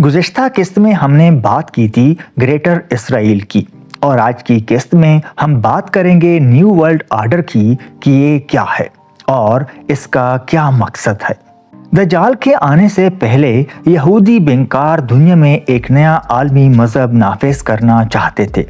گزشتہ قسط میں ہم نے بات کی تھی گریٹر اسرائیل کی، اور آج کی قسط میں ہم بات کریں گے نیو ورلڈ آرڈر کی کہ یہ کیا ہے اور اس کا کیا مقصد ہے۔ دجال کے آنے سے پہلے یہودی بینکار دنیا میں ایک نیا عالمی مذہب نافذ کرنا چاہتے تھے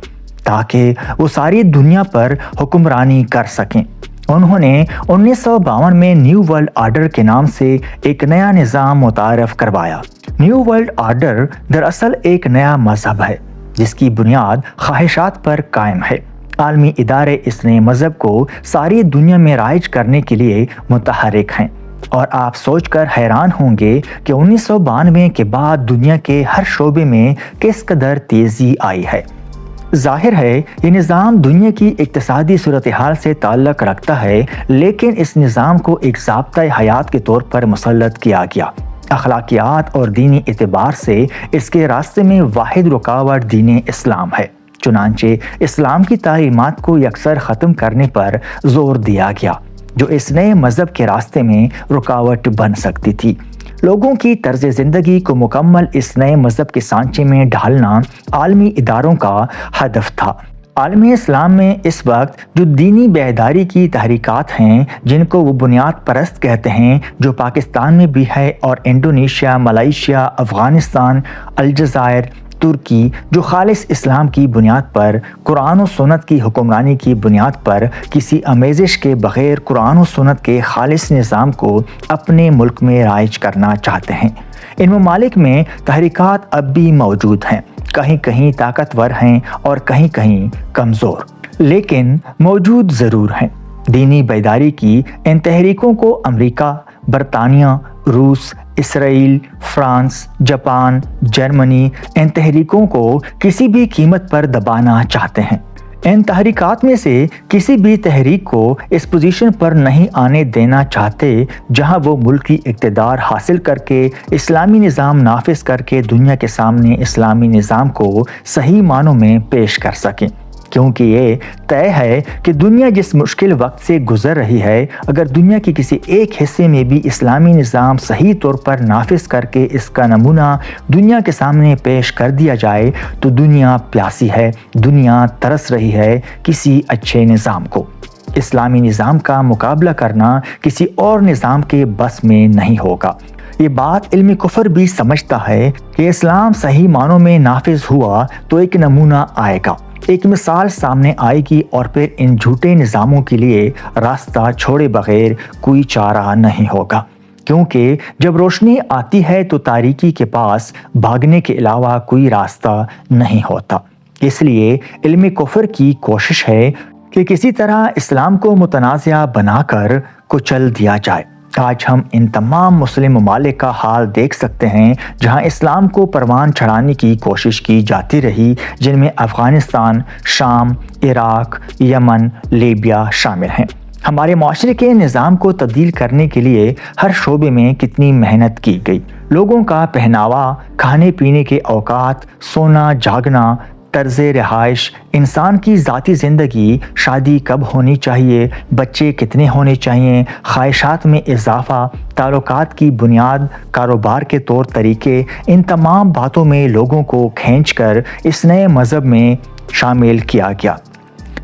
تاکہ وہ ساری دنیا پر حکمرانی کر سکیں۔ انہوں نے 1952 میں نیو ورلڈ آرڈر کے نام سے ایک نیا نظام متعارف کروایا۔ نیو ورلڈ آرڈر دراصل ایک نیا مذہب ہے جس کی بنیاد خواہشات پر قائم ہے۔ عالمی ادارے اس نئے مذہب کو ساری دنیا میں رائج کرنے کے لیے متحرک ہیں، اور آپ سوچ کر حیران ہوں گے کہ 1992 کے بعد دنیا کے ہر شعبے میں کس قدر تیزی آئی ہے۔ ظاہر ہے یہ نظام دنیا کی اقتصادی صورتحال سے تعلق رکھتا ہے، لیکن اس نظام کو ایک ضابطۂ حیات کے طور پر مسلط کیا گیا۔ اخلاقیات اور دینی اعتبار سے اس کے راستے میں واحد رکاوٹ دین اسلام ہے، چنانچہ اسلام کی تعلیمات کو یکسر ختم کرنے پر زور دیا گیا جو اس نئے مذہب کے راستے میں رکاوٹ بن سکتی تھی۔ لوگوں کی طرز زندگی کو مکمل اس نئے مذہب کے سانچے میں ڈھالنا عالمی اداروں کا ہدف تھا۔ عالمی اسلام میں اس وقت جو دینی بیداری کی تحریکات ہیں جن کو وہ بنیاد پرست کہتے ہیں، جو پاکستان میں بھی ہے، اور انڈونیشیا، ملائیشیا، افغانستان، الجزائر، ترکی، جو خالص اسلام کی بنیاد پر، قرآن و سنت کی حکمرانی کی بنیاد پر کسی آمیزش کے بغیر قرآن و سنت کے خالص نظام کو اپنے ملک میں رائج کرنا چاہتے ہیں۔ ان ممالک میں تحریکات اب بھی موجود ہیں، کہیں کہیں طاقتور ہیں اور کہیں کہیں کمزور، لیکن موجود ضرور ہیں۔ دینی بیداری کی ان تحریکوں کو امریکہ، برطانیہ، روس، اسرائیل، فرانس، جاپان، جرمنی ان تحریکوں کو کسی بھی قیمت پر دبانا چاہتے ہیں۔ ان تحریکات میں سے کسی بھی تحریک کو اس پوزیشن پر نہیں آنے دینا چاہتے جہاں وہ ملکی اقتدار حاصل کر کے اسلامی نظام نافذ کر کے دنیا کے سامنے اسلامی نظام کو صحیح معنوں میں پیش کر سکیں، کیونکہ یہ طے ہے کہ دنیا جس مشکل وقت سے گزر رہی ہے، اگر دنیا کے کسی ایک حصے میں بھی اسلامی نظام صحیح طور پر نافذ کر کے اس کا نمونہ دنیا کے سامنے پیش کر دیا جائے تو دنیا پیاسی ہے، دنیا ترس رہی ہے کسی اچھے نظام کو۔ اسلامی نظام کا مقابلہ کرنا کسی اور نظام کے بس میں نہیں ہوگا۔ یہ بات علم کفر بھی سمجھتا ہے کہ اسلام صحیح معنوں میں نافذ ہوا تو ایک نمونہ آئے گا، ایک مثال سامنے آئے گی، اور پھر ان جھوٹے نظاموں کے لیے راستہ چھوڑے بغیر کوئی چارہ نہیں ہوگا، کیونکہ جب روشنی آتی ہے تو تاریکی کے پاس بھاگنے کے علاوہ کوئی راستہ نہیں ہوتا۔ اس لیے علم کفر کی کوشش ہے کہ کسی طرح اسلام کو متنازع بنا کر کچل دیا جائے۔ آج ہم ان تمام مسلم ممالک کا حال دیکھ سکتے ہیں جہاں اسلام کو پروان چڑھانے کی کوشش کی جاتی رہی، جن میں افغانستان، شام، عراق، یمن، لیبیا شامل ہیں۔ ہمارے معاشرے کے نظام کو تبدیل کرنے کے لیے ہر شعبے میں کتنی محنت کی گئی۔ لوگوں کا پہناوا، کھانے پینے کے اوقات، سونا جاگنا، طرز رہائش، انسان کی ذاتی زندگی، شادی کب ہونی چاہیے، بچے کتنے ہونے چاہیے، خواہشات میں اضافہ، تعلقات کی بنیاد، کاروبار کے طور طریقے، ان تمام باتوں میں لوگوں کو کھینچ کر اس نئے مذہب میں شامل کیا گیا۔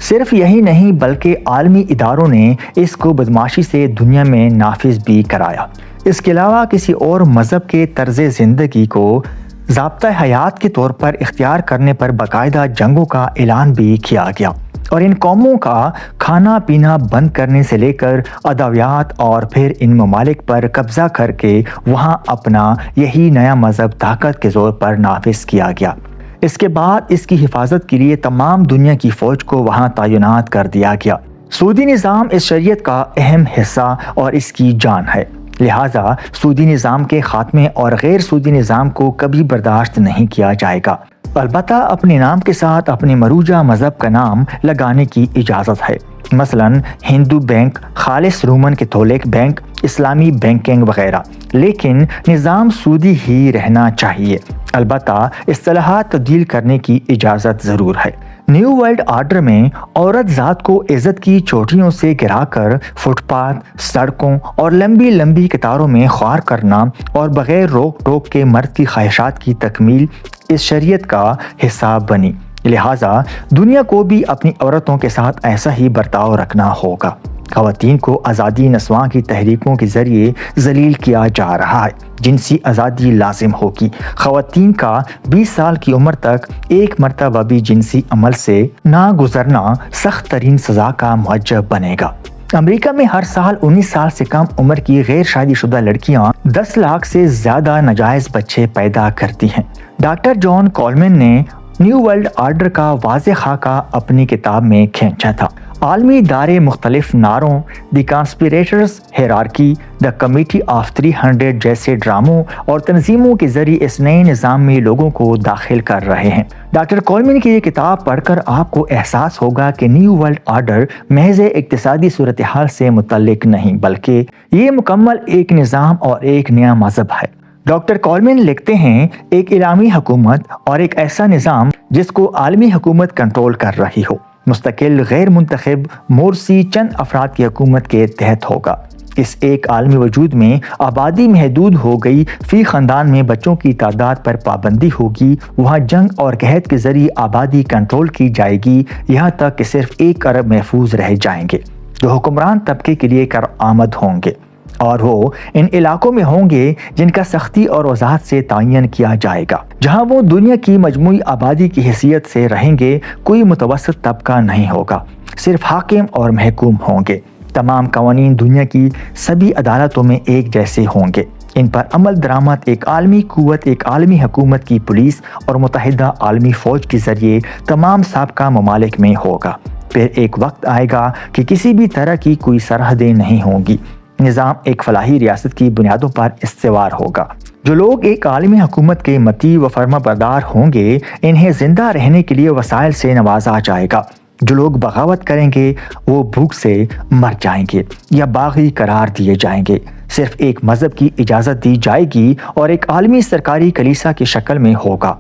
صرف یہی نہیں بلکہ عالمی اداروں نے اس کو بدمعاشی سے دنیا میں نافذ بھی کرایا۔ اس کے علاوہ کسی اور مذہب کے طرز زندگی کو ضابطۂ حیات کے طور پر اختیار کرنے پر باقاعدہ جنگوں کا اعلان بھی کیا گیا، اور ان قوموں کا کھانا پینا بند کرنے سے لے کر ادویات، اور پھر ان ممالک پر قبضہ کر کے وہاں اپنا یہی نیا مذہب طاقت کے زور پر نافذ کیا گیا۔ اس کے بعد اس کی حفاظت کے لیے تمام دنیا کی فوج کو وہاں تعینات کر دیا گیا۔ سودی نظام اس شریعت کا اہم حصہ اور اس کی جان ہے، لہٰذا سودی نظام کے خاتمے اور غیر سودی نظام کو کبھی برداشت نہیں کیا جائے گا۔ البتہ اپنے نام کے ساتھ اپنے مروجہ مذہب کا نام لگانے کی اجازت ہے، مثلاً ہندو بینک، خالص رومن کیتھولک بینک، اسلامی بینکنگ وغیرہ، لیکن نظام سودی ہی رہنا چاہیے۔ البتہ اصطلاحات تبدیل کرنے کی اجازت ضرور ہے۔ نیو ورلڈ آرڈر میں عورت ذات کو عزت کی چوٹیوں سے گرا کر فٹ پاتھ، سڑکوں اور لمبی لمبی قطاروں میں خوار کرنا اور بغیر روک ٹوک کے مرد کی خواہشات کی تکمیل اس شریعت کا حصہ بنی۔ لہٰذا دنیا کو بھی اپنی عورتوں کے ساتھ ایسا ہی برتاؤ رکھنا ہوگا۔ خواتین کو آزادی نسواں کی تحریکوں کے ذریعے ذلیل کیا جا رہا ہے۔ جنسی آزادی لازم ہوگی۔ خواتین کا 20 سال کی عمر تک ایک مرتبہ بھی جنسی عمل سے نہ گزرنا سخت ترین سزا کا موجب بنے گا۔ امریکہ میں ہر سال 19 سال سے کم عمر کی غیر شادی شدہ لڑکیاں 10 لاکھ سے زیادہ ناجائز بچے پیدا کرتی ہیں۔ ڈاکٹر جان کولمن نے نیو ورلڈ آرڈر کا واضح خاکہ اپنی کتاب میں کھینچا تھا۔ عالمی ادارے مختلف نعروں دی کانسپیریٹرز ہیرارکی، دا کمیٹی آف 300 جیسے ڈراموں اور تنظیموں کے ذریعے اس نئے نظام میں لوگوں کو داخل کر رہے ہیں۔ ڈاکٹر کولمن کی یہ کتاب پڑھ کر آپ کو احساس ہوگا کہ نیو ورلڈ آرڈر محض اقتصادی صورتحال سے متعلق نہیں، بلکہ یہ مکمل ایک نظام اور ایک نیا مذہب ہے۔ ڈاکٹر کولمن لکھتے ہیں، ایک عالمی حکومت اور ایک ایسا نظام جس کو عالمی حکومت کنٹرول کر رہی ہو، مستقل غیر منتخب مورسی چند افراد کی حکومت کے تحت ہوگا۔ اس ایک عالمی وجود میں آبادی محدود ہو گئی، فی خاندان میں بچوں کی تعداد پر پابندی ہوگی، وہاں جنگ اور قحط کے ذریعے آبادی کنٹرول کی جائے گی، یہاں تک کہ صرف 1 ارب محفوظ رہ جائیں گے جو حکمران طبقے کے لیے کارآمد ہوں گے، اور وہ ان علاقوں میں ہوں گے جن کا سختی اور وضاحت سے تعین کیا جائے گا، جہاں وہ دنیا کی مجموعی آبادی کی حیثیت سے رہیں گے۔ کوئی متوسط طبقہ نہیں ہوگا، صرف حاکم اور محکوم ہوں گے۔ تمام قوانین دنیا کی سبھی عدالتوں میں ایک جیسے ہوں گے، ان پر عمل درآمد ایک عالمی قوت، ایک عالمی حکومت کی پولیس اور متحدہ عالمی فوج کے ذریعے تمام سابقہ ممالک میں ہوگا۔ پھر ایک وقت آئے گا کہ کسی بھی طرح کی کوئی سرحدیں نہیں ہوں گی، نظام ایک فلاحی ریاست کی بنیادوں پر استوار ہوگا۔ جو لوگ ایک عالمی حکومت کے مطیع و فرما بردار ہوں گے، انہیں زندہ رہنے کے لیے وسائل سے نوازا جائے گا۔ جو لوگ بغاوت کریں گے وہ بھوک سے مر جائیں گے یا باغی قرار دیے جائیں گے۔ صرف ایک مذہب کی اجازت دی جائے گی اور ایک عالمی سرکاری کلیسا کی شکل میں ہوگا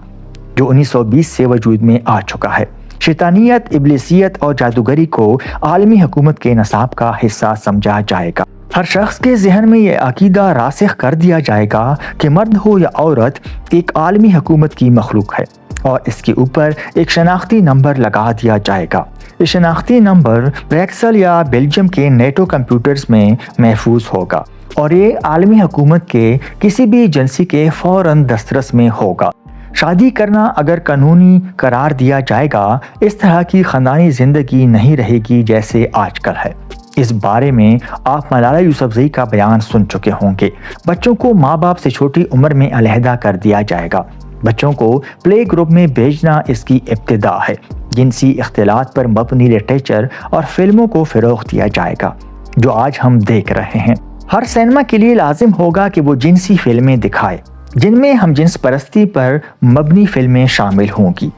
جو 1920 سے وجود میں آ چکا ہے۔ شیطانیت، ابلیسیت اور جادوگری کو عالمی حکومت کے نصاب کا حصہ سمجھا جائے گا۔ ہر شخص کے ذہن میں یہ عقیدہ راسخ کر دیا جائے گا کہ مرد ہو یا عورت ایک عالمی حکومت کی مخلوق ہے، اور اس کے اوپر ایک شناختی نمبر لگا دیا جائے گا۔ یہ شناختی نمبر بریکسل یا بیلجیم کے نیٹو کمپیوٹرز میں محفوظ ہوگا، اور یہ عالمی حکومت کے کسی بھی ایجنسی کے فوراً دسترس میں ہوگا۔ شادی کرنا اگر قانونی قرار دیا جائے گا، اس طرح کی خاندانی زندگی نہیں رہے گی جیسے آج کل ہے۔ اس بارے میں آپ ملالہ یوسفزئی کا بیان سن چکے ہوں گے۔ بچوں کو ماں باپ سے چھوٹی عمر میں علیحدہ کر دیا جائے گا۔ بچوں کو پلے گروپ میں بھیجنا اس کی ابتدا ہے۔ جنسی اختلاط پر مبنی لٹریچر اور فلموں کو فروغ دیا جائے گا جو آج ہم دیکھ رہے ہیں۔ ہر سینما کے لیے لازم ہوگا کہ وہ جنسی فلمیں دکھائے جن میں ہم جنس پرستی پر مبنی فلمیں شامل ہوں گی۔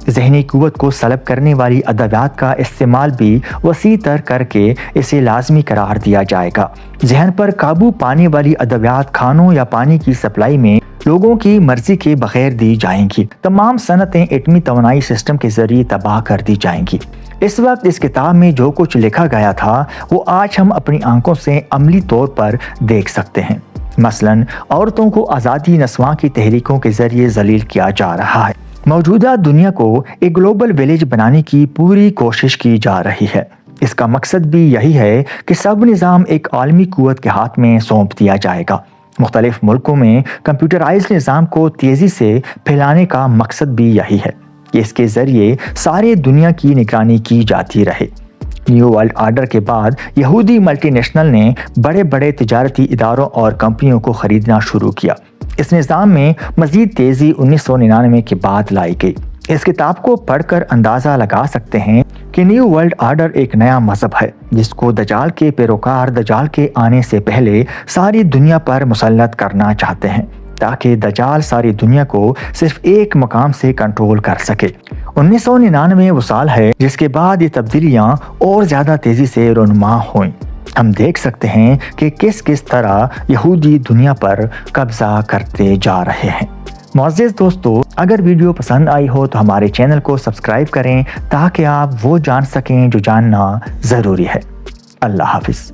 ذہنی قوت کو سلب کرنے والی ادویات کا استعمال بھی وسیع تر کر کے اسے لازمی قرار دیا جائے گا۔ ذہن پر قابو پانے والی ادویات کھانوں یا پانی کی سپلائی میں لوگوں کی مرضی کے بغیر دی جائیں گی۔ تمام صنعتیں ایٹمی توانائی سسٹم کے ذریعے تباہ کر دی جائیں گی۔ اس وقت اس کتاب میں جو کچھ لکھا گیا تھا وہ آج ہم اپنی آنکھوں سے عملی طور پر دیکھ سکتے ہیں۔ مثلاً عورتوں کو آزادی نسواں کی تحریکوں کے ذریعے ذلیل کیا جا رہا ہے۔ موجودہ دنیا کو ایک گلوبل ولیج بنانے کی پوری کوشش کی جا رہی ہے۔ اس کا مقصد بھی یہی ہے کہ سب نظام ایک عالمی قوت کے ہاتھ میں سونپ دیا جائے گا۔ مختلف ملکوں میں کمپیوٹرائزڈ نظام کو تیزی سے پھیلانے کا مقصد بھی یہی ہے کہ اس کے ذریعے سارے دنیا کی نگرانی کی جاتی رہے۔ نیو ورلڈ آرڈر کے بعد یہودی ملٹی نیشنل نے بڑے بڑے تجارتی اداروں اور کمپنیوں کو خریدنا شروع کیا۔ اس نظام میں مزید تیزی 1999 کے بعد لائی گئی۔ اس کتاب کو پڑھ کر اندازہ لگا سکتے ہیں کہ نیو ورلڈ آرڈر ایک نیا مذہب ہے جس کو دجال کے پیروکار دجال کے آنے سے پہلے ساری دنیا پر مسلط کرنا چاہتے ہیں تاکہ دجال ساری دنیا کو صرف ایک مقام سے کنٹرول کر سکے۔ 1999 وہ سال ہے جس کے بعد یہ تبدیلیاں اور زیادہ تیزی سے رونما ہوئیں۔ ہم دیکھ سکتے ہیں کہ کس طرح یہودی دنیا پر قبضہ کرتے جا رہے ہیں۔ معزز دوستو، اگر ویڈیو پسند آئی ہو تو ہمارے چینل کو سبسکرائب کریں تاکہ آپ وہ جان سکیں جو جاننا ضروری ہے۔ اللہ حافظ۔